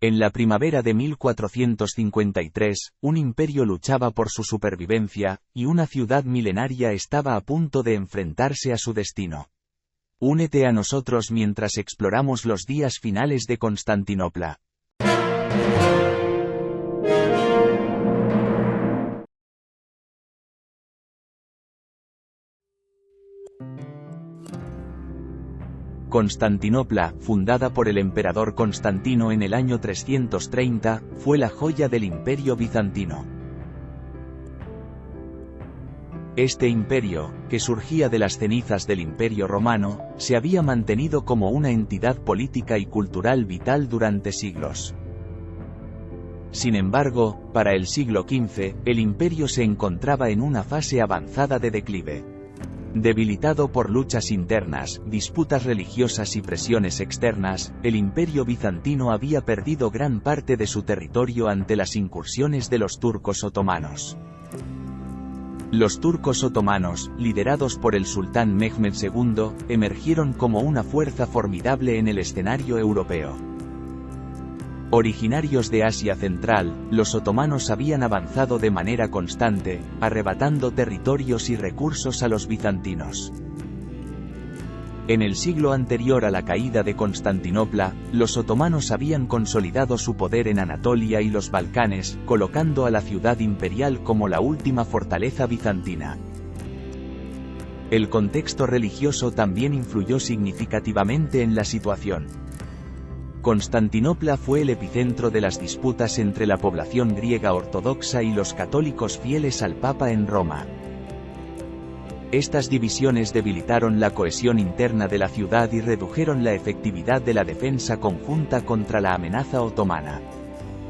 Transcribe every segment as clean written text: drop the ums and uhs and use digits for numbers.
En la primavera de 1453, un imperio luchaba por su supervivencia, y una ciudad milenaria estaba a punto de enfrentarse a su destino. Únete a nosotros mientras exploramos los días finales de Constantinopla. Constantinopla, fundada por el emperador Constantino en el año 330, fue la joya del Imperio bizantino. Este imperio, que surgía de las cenizas del Imperio romano, se había mantenido como una entidad política y cultural vital durante siglos. Sin embargo, para el siglo XV, el imperio se encontraba en una fase avanzada de declive. Debilitado por luchas internas, disputas religiosas y presiones externas, el Imperio bizantino había perdido gran parte de su territorio ante las incursiones de los turcos otomanos. Los turcos otomanos, liderados por el sultán Mehmed II, emergieron como una fuerza formidable en el escenario europeo. Originarios de Asia Central, los otomanos habían avanzado de manera constante, arrebatando territorios y recursos a los bizantinos. En el siglo anterior a la caída de Constantinopla, los otomanos habían consolidado su poder en Anatolia y los Balcanes, colocando a la ciudad imperial como la última fortaleza bizantina. El contexto religioso también influyó significativamente en la situación. Constantinopla fue el epicentro de las disputas entre la población griega ortodoxa y los católicos fieles al Papa en Roma. Estas divisiones debilitaron la cohesión interna de la ciudad y redujeron la efectividad de la defensa conjunta contra la amenaza otomana.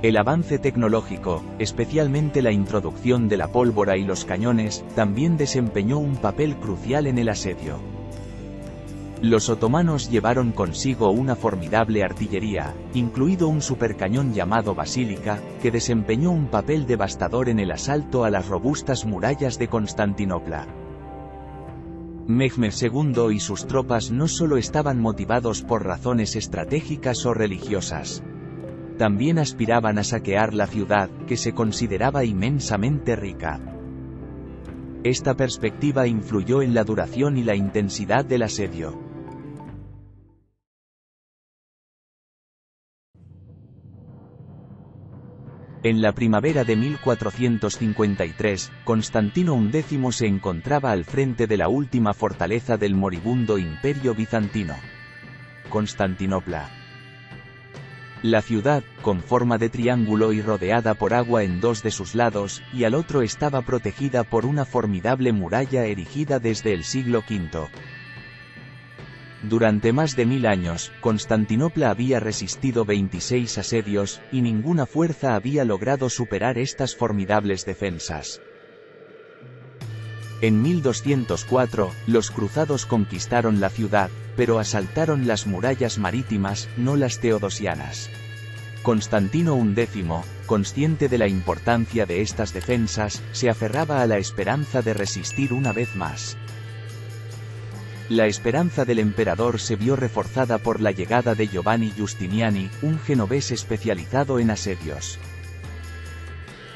El avance tecnológico, especialmente la introducción de la pólvora y los cañones, también desempeñó un papel crucial en el asedio. Los otomanos llevaron consigo una formidable artillería, incluido un supercañón llamado Basílica, que desempeñó un papel devastador en el asalto a las robustas murallas de Constantinopla. Mehmed II y sus tropas no solo estaban motivados por razones estratégicas o religiosas. También aspiraban a saquear la ciudad, que se consideraba inmensamente rica. Esta perspectiva influyó en la duración y la intensidad del asedio. En la primavera de 1453, Constantino X se encontraba al frente de la última fortaleza del moribundo Imperio bizantino, Constantinopla. La ciudad, con forma de triángulo y rodeada por agua en dos de sus lados, y al otro estaba protegida por una formidable muralla erigida desde el siglo V. Durante más de 1000 años, Constantinopla había resistido 26 asedios, y ninguna fuerza había logrado superar estas formidables defensas. En 1204, los cruzados conquistaron la ciudad, pero asaltaron las murallas marítimas, no las teodosianas. Constantino X, consciente de la importancia de estas defensas, se aferraba a la esperanza de resistir una vez más. La esperanza del emperador se vio reforzada por la llegada de Giovanni Giustiniani, un genovés especializado en asedios.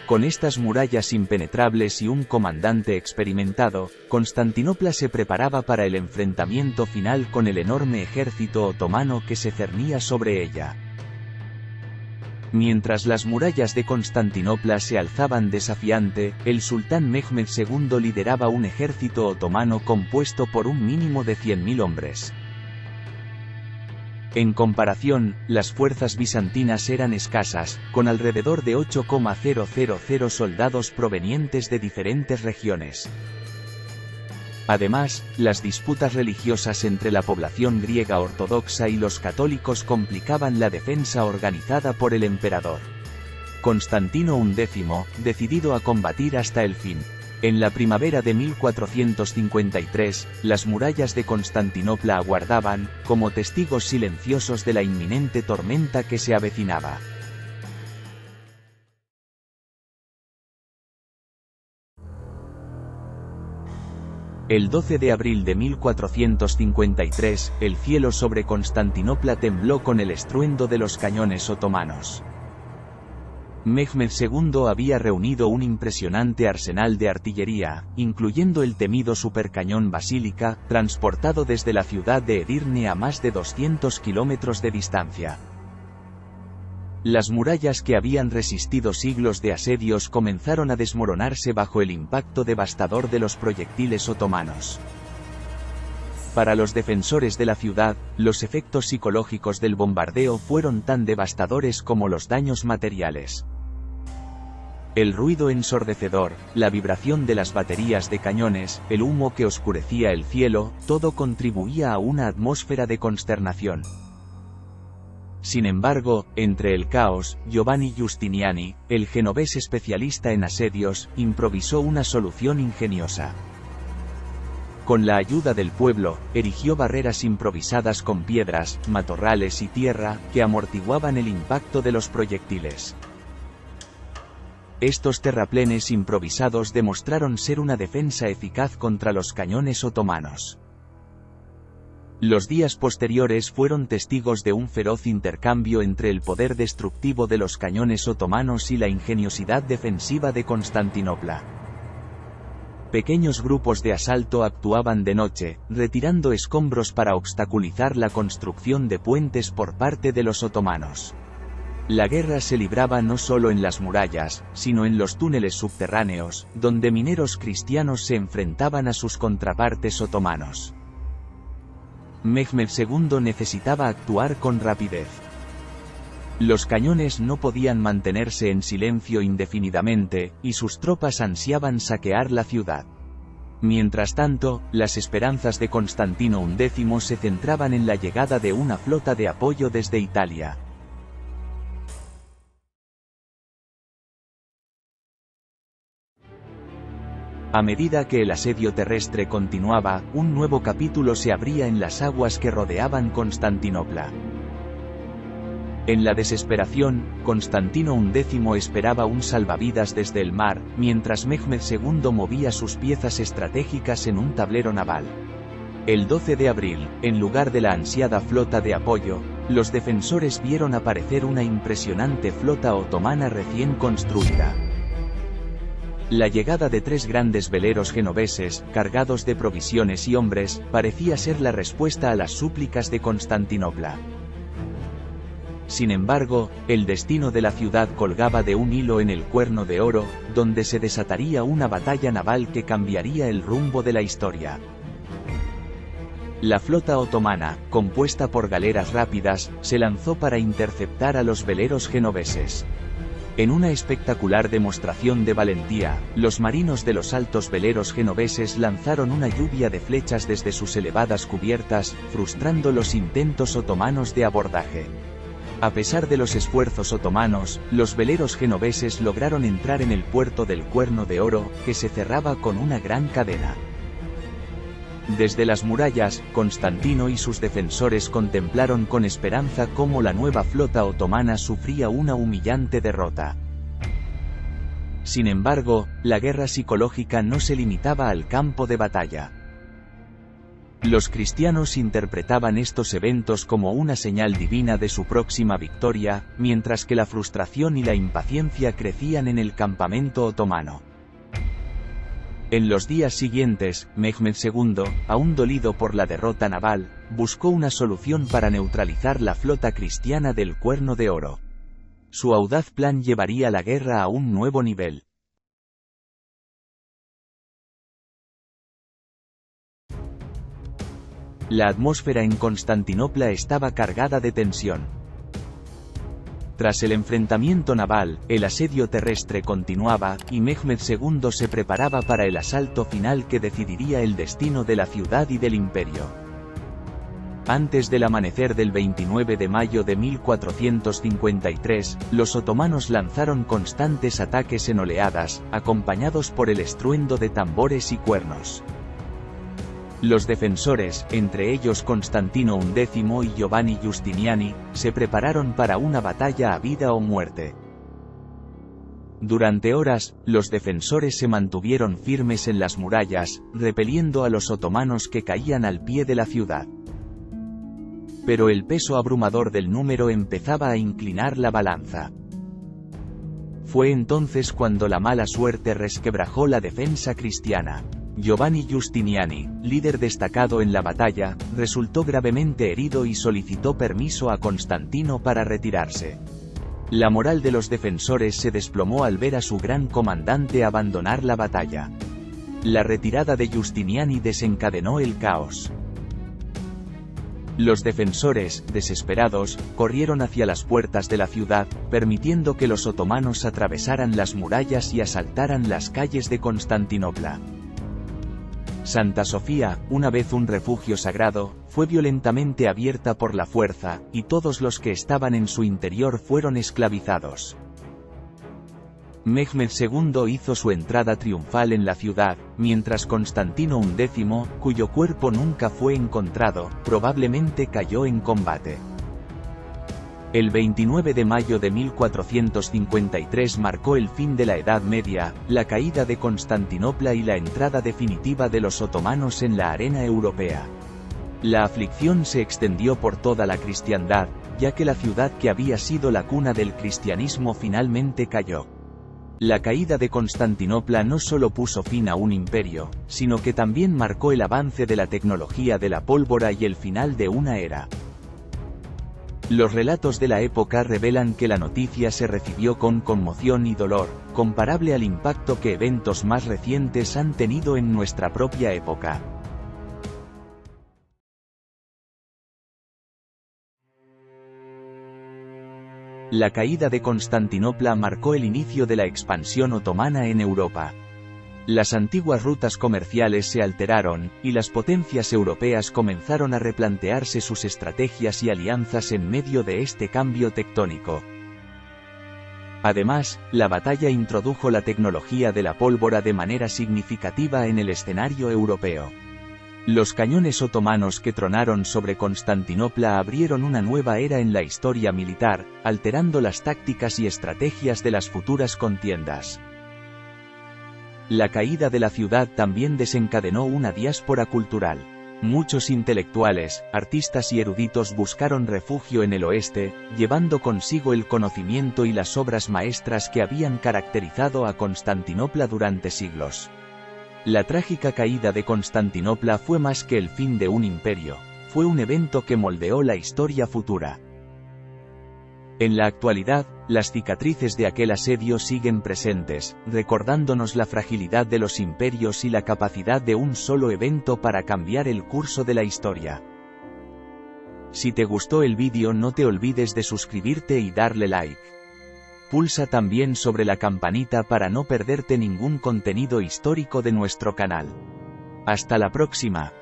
Con estas murallas impenetrables y un comandante experimentado, Constantinopla se preparaba para el enfrentamiento final con el enorme ejército otomano que se cernía sobre ella. Mientras las murallas de Constantinopla se alzaban desafiante, el sultán Mehmed II lideraba un ejército otomano compuesto por un mínimo de 100.000 hombres. En comparación, las fuerzas bizantinas eran escasas, con alrededor de 8,000 soldados provenientes de diferentes regiones. Además, las disputas religiosas entre la población griega ortodoxa y los católicos complicaban la defensa organizada por el emperador. Constantino X, decidido a combatir hasta el fin. En la primavera de 1453, las murallas de Constantinopla aguardaban, como testigos silenciosos de la inminente tormenta que se avecinaba. El 12 de abril de 1453, el cielo sobre Constantinopla tembló con el estruendo de los cañones otomanos. Mehmed II había reunido un impresionante arsenal de artillería, incluyendo el temido supercañón Basílica, transportado desde la ciudad de Edirne a más de 200 kilómetros de distancia. Las murallas que habían resistido siglos de asedios comenzaron a desmoronarse bajo el impacto devastador de los proyectiles otomanos. Para los defensores de la ciudad, los efectos psicológicos del bombardeo fueron tan devastadores como los daños materiales. El ruido ensordecedor, la vibración de las baterías de cañones, el humo que oscurecía el cielo, todo contribuía a una atmósfera de consternación. Sin embargo, entre el caos, Giovanni Giustiniani, el genovés especialista en asedios, improvisó una solución ingeniosa. Con la ayuda del pueblo, erigió barreras improvisadas con piedras, matorrales y tierra, que amortiguaban el impacto de los proyectiles. Estos terraplenes improvisados demostraron ser una defensa eficaz contra los cañones otomanos. Los días posteriores fueron testigos de un feroz intercambio entre el poder destructivo de los cañones otomanos y la ingeniosidad defensiva de Constantinopla. Pequeños grupos de asalto actuaban de noche, retirando escombros para obstaculizar la construcción de puentes por parte de los otomanos. La guerra se libraba no solo en las murallas, sino en los túneles subterráneos, donde mineros cristianos se enfrentaban a sus contrapartes otomanos. Mehmed II necesitaba actuar con rapidez. Los cañones no podían mantenerse en silencio indefinidamente, y sus tropas ansiaban saquear la ciudad. Mientras tanto, las esperanzas de Constantino XI se centraban en la llegada de una flota de apoyo desde Italia. A medida que el asedio terrestre continuaba, un nuevo capítulo se abría en las aguas que rodeaban Constantinopla. En la desesperación, Constantino XI esperaba un salvavidas desde el mar, mientras Mehmed II movía sus piezas estratégicas en un tablero naval. El 12 de abril, en lugar de la ansiada flota de apoyo, los defensores vieron aparecer una impresionante flota otomana recién construida. La llegada de 3 grandes veleros genoveses, cargados de provisiones y hombres, parecía ser la respuesta a las súplicas de Constantinopla. Sin embargo, el destino de la ciudad colgaba de un hilo en el Cuerno de Oro, donde se desataría una batalla naval que cambiaría el rumbo de la historia. La flota otomana, compuesta por galeras rápidas, se lanzó para interceptar a los veleros genoveses. En una espectacular demostración de valentía, los marinos de los altos veleros genoveses lanzaron una lluvia de flechas desde sus elevadas cubiertas, frustrando los intentos otomanos de abordaje. A pesar de los esfuerzos otomanos, los veleros genoveses lograron entrar en el puerto del Cuerno de Oro, que se cerraba con una gran cadena. Desde las murallas, Constantino y sus defensores contemplaron con esperanza cómo la nueva flota otomana sufría una humillante derrota. Sin embargo, la guerra psicológica no se limitaba al campo de batalla. Los cristianos interpretaban estos eventos como una señal divina de su próxima victoria, mientras que la frustración y la impaciencia crecían en el campamento otomano. En los días siguientes, Mehmed II, aún dolido por la derrota naval, buscó una solución para neutralizar la flota cristiana del Cuerno de Oro. Su audaz plan llevaría la guerra a un nuevo nivel. La atmósfera en Constantinopla estaba cargada de tensión. Tras el enfrentamiento naval, el asedio terrestre continuaba, y Mehmed II se preparaba para el asalto final que decidiría el destino de la ciudad y del imperio. Antes del amanecer del 29 de mayo de 1453, los otomanos lanzaron constantes ataques en oleadas, acompañados por el estruendo de tambores y cuernos. Los defensores, entre ellos Constantino XI y Giovanni Giustiniani, se prepararon para una batalla a vida o muerte. Durante horas, los defensores se mantuvieron firmes en las murallas, repeliendo a los otomanos que caían al pie de la ciudad. Pero el peso abrumador del número empezaba a inclinar la balanza. Fue entonces cuando la mala suerte resquebrajó la defensa cristiana. Giovanni Giustiniani, líder destacado en la batalla, resultó gravemente herido y solicitó permiso a Constantino para retirarse. La moral de los defensores se desplomó al ver a su gran comandante abandonar la batalla. La retirada de Giustiniani desencadenó el caos. Los defensores, desesperados, corrieron hacia las puertas de la ciudad, permitiendo que los otomanos atravesaran las murallas y asaltaran las calles de Constantinopla. Santa Sofía, una vez un refugio sagrado, fue violentamente abierta por la fuerza, y todos los que estaban en su interior fueron esclavizados. Mehmed II hizo su entrada triunfal en la ciudad, mientras Constantino X, cuyo cuerpo nunca fue encontrado, probablemente cayó en combate. El 29 de mayo de 1453 marcó el fin de la Edad Media, la caída de Constantinopla y la entrada definitiva de los otomanos en la arena europea. La aflicción se extendió por toda la cristiandad, ya que la ciudad que había sido la cuna del cristianismo finalmente cayó. La caída de Constantinopla no solo puso fin a un imperio, sino que también marcó el avance de la tecnología de la pólvora y el final de una era. Los relatos de la época revelan que la noticia se recibió con conmoción y dolor, comparable al impacto que eventos más recientes han tenido en nuestra propia época. La caída de Constantinopla marcó el inicio de la expansión otomana en Europa. Las antiguas rutas comerciales se alteraron, y las potencias europeas comenzaron a replantearse sus estrategias y alianzas en medio de este cambio tectónico. Además, la batalla introdujo la tecnología de la pólvora de manera significativa en el escenario europeo. Los cañones otomanos que tronaron sobre Constantinopla abrieron una nueva era en la historia militar, alterando las tácticas y estrategias de las futuras contiendas. La caída de la ciudad también desencadenó una diáspora cultural. Muchos intelectuales, artistas y eruditos buscaron refugio en el oeste, llevando consigo el conocimiento y las obras maestras que habían caracterizado a Constantinopla durante siglos. La trágica caída de Constantinopla fue más que el fin de un imperio, fue un evento que moldeó la historia futura. En la actualidad, las cicatrices de aquel asedio siguen presentes, recordándonos la fragilidad de los imperios y la capacidad de un solo evento para cambiar el curso de la historia. Si te gustó el vídeo, no te olvides de suscribirte y darle like. Pulsa también sobre la campanita para no perderte ningún contenido histórico de nuestro canal. Hasta la próxima.